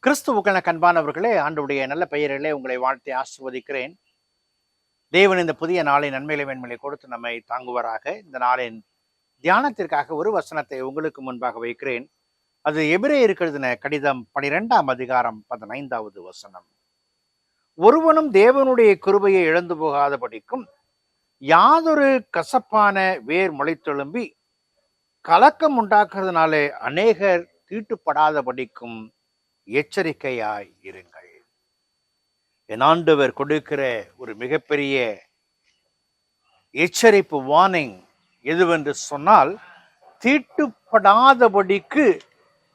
கிறிஸ்துவுக்கான கண்பானவர்களே, ஆண்டவருடைய நல்ல பெயரிலே உங்களை வாழ்த்தி ஆசிர்வதிக்கிறேன். தேவன் இந்த புதிய நாளை நன்மைகளை மேன்மைகளை கொடுத்து நம்மை தாங்குவாராக. இந்த நாளின் தியானத்திற்காக ஒரு வசனத்தை உங்களுக்கு முன்பாக வைக்கிறேன். அது எபிரேயருக்கு எழுதின கடிதம் 12ஆம் அதிகாரம் 15வது வசனம். ஒருவனும் தேவனுடைய கிருபையை இழந்து போகாதபடிக்கும் யாதொரு கசப்பான வேர் முளைத்தெழும்பி கலக்கம் உண்டாக்குறதுனாலே அநேகர் தீட்டுப்படாதபடிக்கும் எச்சரிக்கையாய் இருங்கள். என் ஆண்டவர் கொடுக்கிற ஒரு மிகப்பெரிய எச்சரிப்பு, வார்னிங் எதுவென்று சொன்னால், தீட்டுப்படாதபடிக்கு,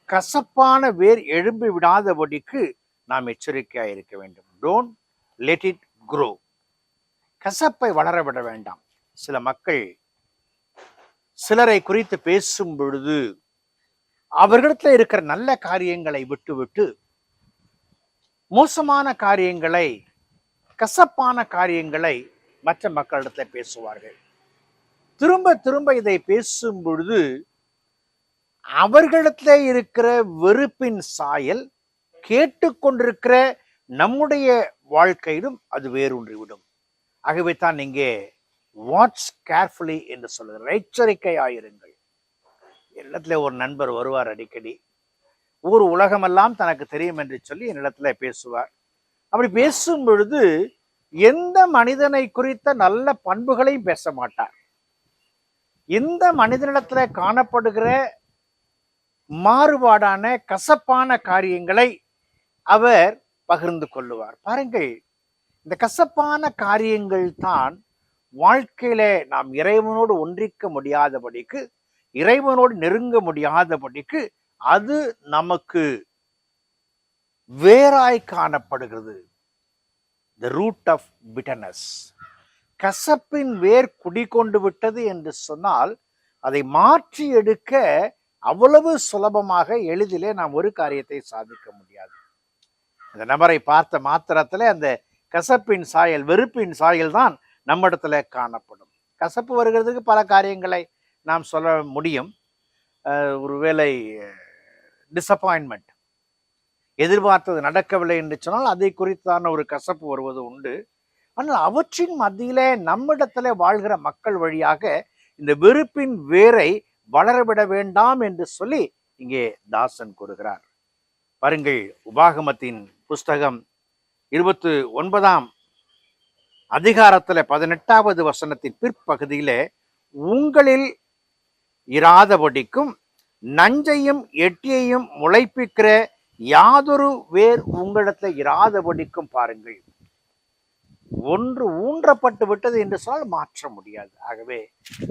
கசப்பான வேர் எழும்பி விடாதபடிக்கு நாம் எச்சரிக்கையாய் இருக்க வேண்டும். Don't let it grow. கசப்பை வளர விட வேண்டாம். சில மக்கள் சிலரை குறித்து பேசும் பொழுது அவர்களிடத்தில் இருக்கிற நல்ல காரியங்களை விட்டுவிட்டு மோசமான காரியங்களை, கசப்பான காரியங்களை மற்ற மக்களிடத்தில் பேசுவார்கள். திரும்ப திரும்ப இதை பேசும் பொழுது அவர்களிடத்தில் இருக்கிற வெறுப்பின் சாயல் கேட்டுக்கொண்டிருக்கிற நம்முடைய வாழ்க்கையிலும் அது வேரூன்றிவிடும். ஆகவே தான் இங்கே வாட்ச் கேர்ஃபுல்லி என்று சொல்லுகிற, எச்சரிக்கையாயிருங்கள். என்னிடத்துல ஒரு நண்பர் வருவார் அடிக்கடி. ஊர் உலகமெல்லாம் தனக்கு தெரியும் என்று சொல்லி என்னிடத்துல பேசுவார். அப்படி பேசும் பொழுது எந்த மனிதனை குறித்த நல்ல பண்புகளையும் பேச மாட்டார். இந்த மனிதனிடத்துல காணப்படுகிற மாறுபாடான கசப்பான காரியங்களை அவர் பகிர்ந்து கொள்ளுவார். பாருங்கள், இந்த கசப்பான காரியங்கள் தான் வாழ்க்கையில நாம் இறைவனோடு ஒன்றிக்க முடியாதபடிக்கு, இறைவனோடு நெருங்க முடியாதபடிக்கு அது நமக்கு வேறாய் காணப்படுகிறது. The root of bitterness. கசப்பின் வேர் குடிகொண்டு விட்டது என்று சொன்னால் அதை மாற்றி எடுக்க அவ்வளவு சுலபமாக எளிதிலே நாம் ஒரு காரியத்தை சாதிக்க முடியாது. அந்த நபரை பார்த்த மாத்திரத்துல அந்த கசப்பின் சாயல், வெறுப்பின் சாயல் தான் நம்மிடத்துல காணப்படும். கசப்பு வருகிறதுக்கு பல காரியங்களை நாம் சொல்ல முடியும். ஒருவேளை டிசப்பாயின்மெண்ட், எதிர்பார்த்தது நடக்கவில்லை என்று சொன்னால் அதை குறித்தான ஒரு கசப்பு வருவது உண்டு. ஆனால் அவற்றின் மத்தியிலே நம்மிடத்துல வாழ்கிற மக்கள் வழியாக இந்த வெறுப்பின் வேரை வளரவிட வேண்டாம் என்று சொல்லி இங்கே தாசன் கூறுகிறார். பாருங்கள், உபாகமத்தின் புஸ்தகம் 29ஆம் அதிகாரத்துல 18வது வசனத்தின் பிற்பகுதியிலே, உங்களில் இராதபடிக்கும் நஞ்சையும் எட்டியையும் முளைப்பிக்கிற யாதொரு வேர் உங்களிடத்துல இராதபடிக்கும் பாருங்கள். ஒன்று ஊன்றப்பட்டு விட்டது என்று சொன்னால் மாற்ற முடியாது. ஆகவே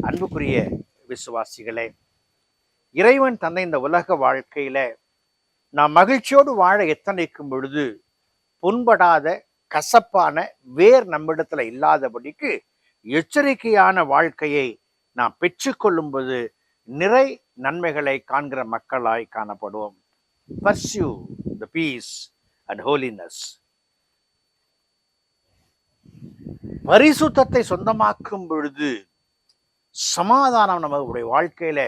அன்புக்குரிய விசுவாசிகளே, இறைவன் தந்த இந்த உலக வாழ்க்கையில நாம் மகிழ்ச்சியோடு வாழ எத்தனைக்கும் பொழுது புண்படாத கசப்பான வேர் நம்மிடத்துல இல்லாதபடிக்கு எச்சரிக்கையான வாழ்க்கையை நாம் பெற்றுக்கொள்ளும்போது நிறை நன்மைகளை காண்கிற மக்களாய் காணப்படுவோம். Pursue the peace and holiness. பரிசுத்தத்தை சொந்தமாக்கும் பொழுது சமாதானம் நம்முடைய வாழ்க்கையில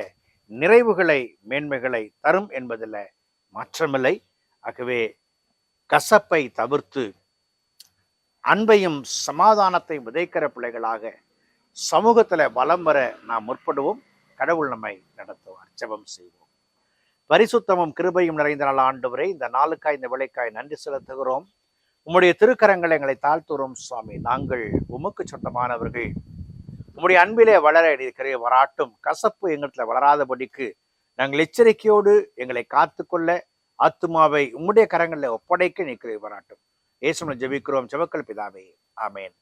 நிறைவுகளை, மேன்மைகளை தரும் என்பதில் மாற்றமில்லை. ஆகவே கசப்பை தவிர்த்து அன்பையும் சமாதானத்தை விதைக்கிற பிள்ளைகளாக சமூகத்துல வலம் வர நாம் முற்படுவோம். கடவுள் நம்மை நடத்துவார். ஜெபம் செய்வோம். பரிசுத்தமும் கிருபையும் நிறைந்த நாள் ஆண்டவரே, இந்த நாளுக்காய், இந்த விளைக்காய் நன்றி செலுத்துகிறோம். உம்முடைய திருக்கரங்களை எங்களை தாழ்த்துறோம் சுவாமி. நாங்கள் உமக்கு சொந்தமானவர்கள். உம்முடைய அன்பிலே வளர இருக்கிற வராட்டும். கசப்பு எங்களிடத்துல வளராதபடிக்கு நாங்கள் எச்சரிக்கையோடு எங்களை காத்துக்கொள்ள ஆத்துமாவை உம்முடைய கரங்களில் ஒப்படைக்க நிற்கிற வராட்டும். இயேசுவின் ஜெபிக்கிறோம் ஜெபக்கல் பிதாவே, ஆமேன்.